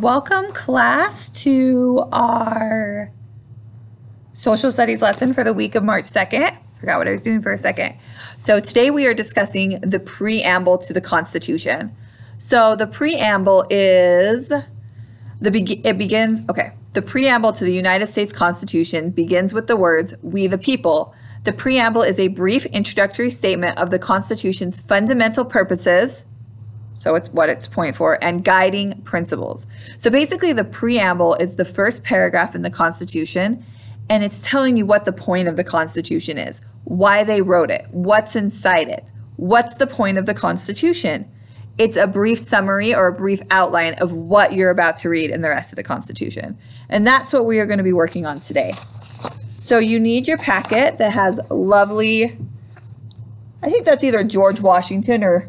Welcome class to our social studies lesson for the week of March 2nd. Forgot what I was doing for a second. So today we are discussing the preamble to the Constitution. So the preamble is, the preamble to the United States Constitution begins with the words, "We the people." The preamble is a brief introductory statement of the Constitution's fundamental purposes, so it's what it's point for, and guiding principles. So basically the preamble is the first paragraph in the Constitution, and it's telling you what the point of the Constitution is, why they wrote it, what's inside it, what's the point of the Constitution. It's a brief summary or a brief outline of what you're about to read in the rest of the Constitution. And that's what we are going to be working on today. So you need your packet that has lovely, I think that's either George Washington or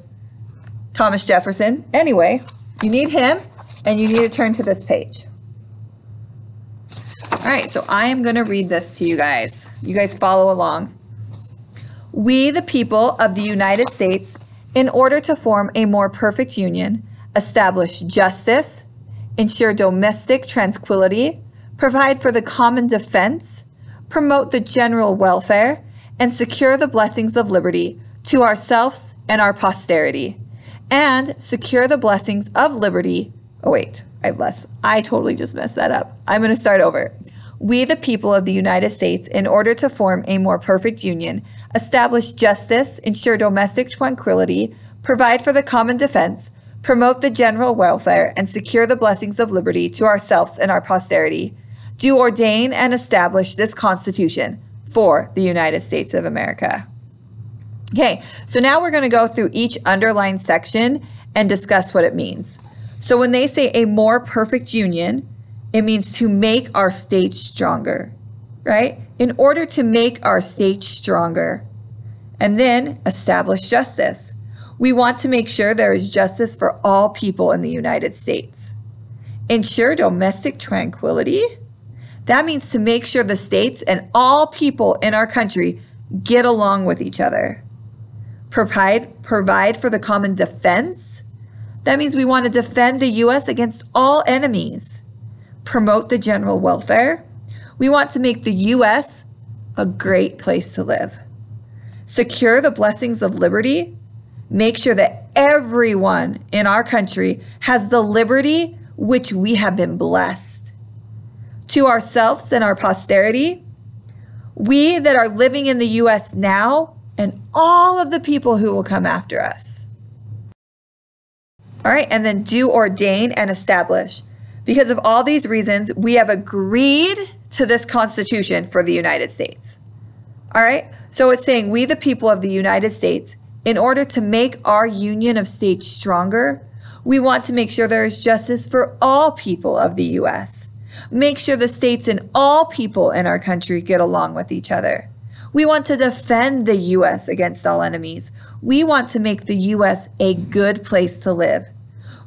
Thomas Jefferson. Anyway, you need him, and you need to turn to this page. All right, so I am going to read this to you guys. You guys follow along. We, the people of the United States, in order to form a more perfect union, establish justice, ensure domestic tranquility, provide for the common defense, promote the general welfare, and secure the blessings of liberty to ourselves and our posterity. And secure the blessings of liberty. Oh, wait, I totally just messed that up. I'm going to start over. We, the people of the United States, in order to form a more perfect union, establish justice, ensure domestic tranquility, provide for the common defense, promote the general welfare, and secure the blessings of liberty to ourselves and our posterity, do ordain and establish this Constitution for the United States of America. Okay, so now we're going to go through each underlined section and discuss what it means. So when they say a more perfect union, it means to make our state stronger, right? In order to make our state stronger. And then establish justice. We want to make sure there is justice for all people in the United States. Ensure domestic tranquility. That means to make sure the states and all people in our country get along with each other. Provide for the common defense. That means we want to defend the U.S. against all enemies. Promote the general welfare. We want to make the U.S. a great place to live. Secure the blessings of liberty. Make sure that everyone in our country has the liberty which we have been blessed. To ourselves and our posterity, we that are living in the U.S. now, and all of the people who will come after us. All right, and then do ordain and establish. Because of all these reasons, we have agreed to this Constitution for the United States. All right, so it's saying we, the people of the United States, in order to make our union of states stronger, we want to make sure there is justice for all people of the U.S. Make sure the states and all people in our country get along with each other. We want to defend the U.S. against all enemies. We want to make the U.S. a good place to live.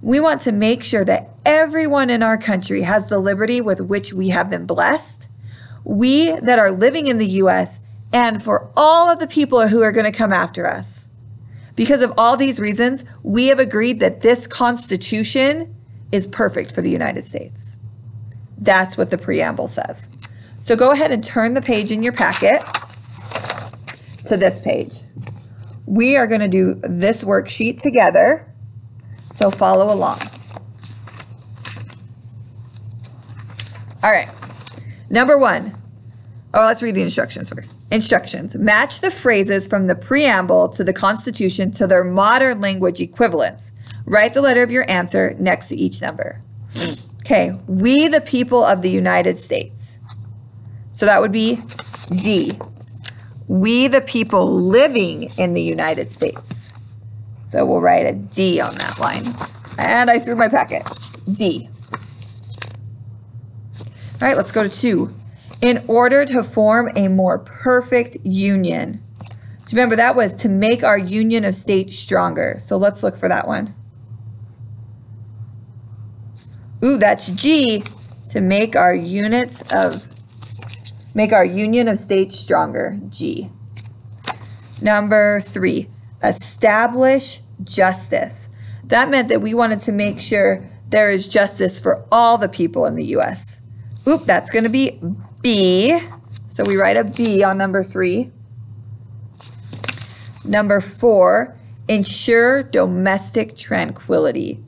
We want to make sure that everyone in our country has the liberty with which we have been blessed. We that are living in the U.S. and for all of the people who are going to come after us. Because of all these reasons, we have agreed that this Constitution is perfect for the United States. That's what the preamble says. So go ahead and turn the page in your packet to this page. We are going to do this worksheet together, so follow along. All right, number one. Oh, let's read the instructions first. Instructions. Match the phrases from the preamble to the Constitution to their modern language equivalents. Write the letter of your answer next to each number. Okay, we the people of the United States. So that would be D. We the people living in the United States. So we'll write a D on that line. And I threw my packet. D. All right, let's go to 2. In order to form a more perfect union. So remember, that was to make our union of states stronger. So let's look for that one. Ooh, that's G, to make our union of states stronger. G. Number 3, establish justice. That meant that we wanted to make sure there is justice for all the people in the U.S. Oop, that's going to be B. So we write a B on number 3. Number 4, ensure domestic tranquility.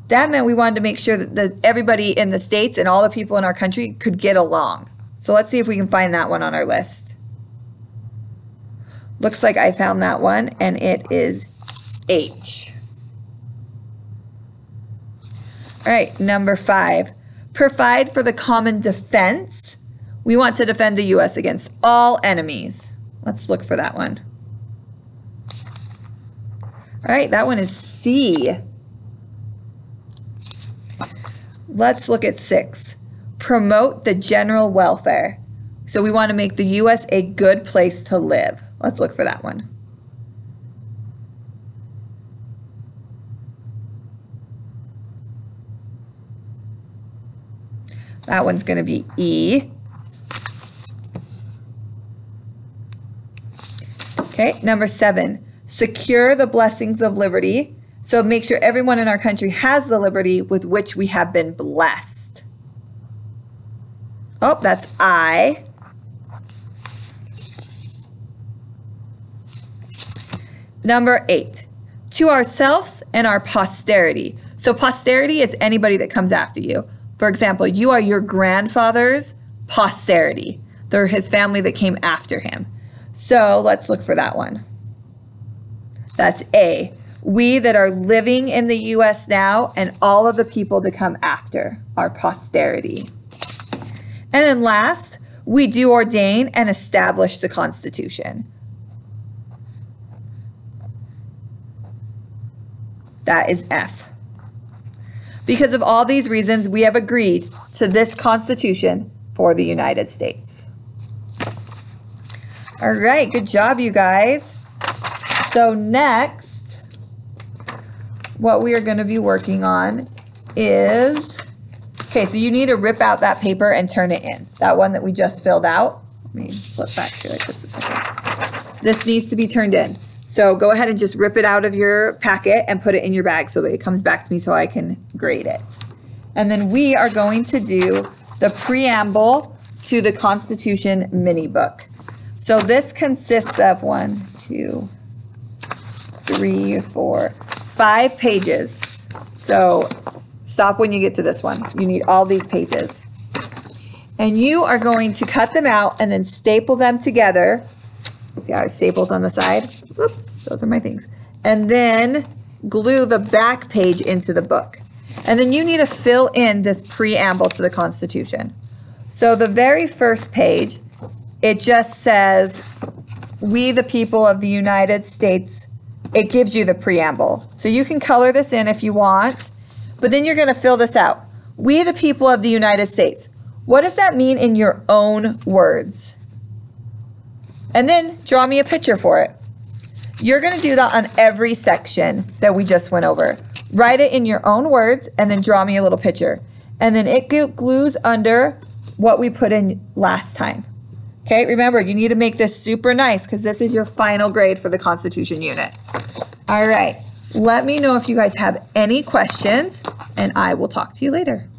That meant we wanted to make sure that everybody in the states and all the people in our country could get along. So let's see if we can find that one on our list. Looks like I found that one, and it is H. All right, number 5, provide for the common defense. We want to defend the U.S. against all enemies. Let's look for that one. All right, that one is C. Let's look at 6. Promote the general welfare. So we want to make the U.S. a good place to live. Let's look for that one. That one's going to be E. Okay, number 7. Secure the blessings of liberty. So make sure everyone in our country has the liberty with which we have been blessed. Oh, that's I. Number 8, to ourselves and our posterity. So posterity is anybody that comes after you. For example, you are your grandfather's posterity. They're his family that came after him. So let's look for that one. That's A. We that are living in the U.S. now and all of the people to come after, our posterity. And then last, we do ordain and establish the Constitution. That is F. Because of all these reasons, we have agreed to this Constitution for the United States. All right, good job, you guys. So next, what we are going to be working on is, okay, so you need to rip out that paper and turn it in. That one that we just filled out. Let me flip back to it just a second. This needs to be turned in. So go ahead and just rip it out of your packet and put it in your bag so that it comes back to me so I can grade it. And then we are going to do the preamble to the Constitution mini book. So this consists of 1, 2, 3, 4, 5 pages. So stop when you get to this one. You need all these pages. And you are going to cut them out and then staple them together. See how it staples on the side? Oops, those are my things. And then glue the back page into the book. And then you need to fill in this preamble to the Constitution. So the very first page, it just says, we the people of the United States. It gives you the preamble. So you can color this in if you want, but then you're going to fill this out. We the people of the United States. What does that mean in your own words? And then draw me a picture for it. You're going to do that on every section that we just went over. Write it in your own words and then draw me a little picture. And then it glues under what we put in last time. Okay, remember, you need to make this super nice because this is your final grade for the Constitution unit. All right, let me know if you guys have any questions and I will talk to you later.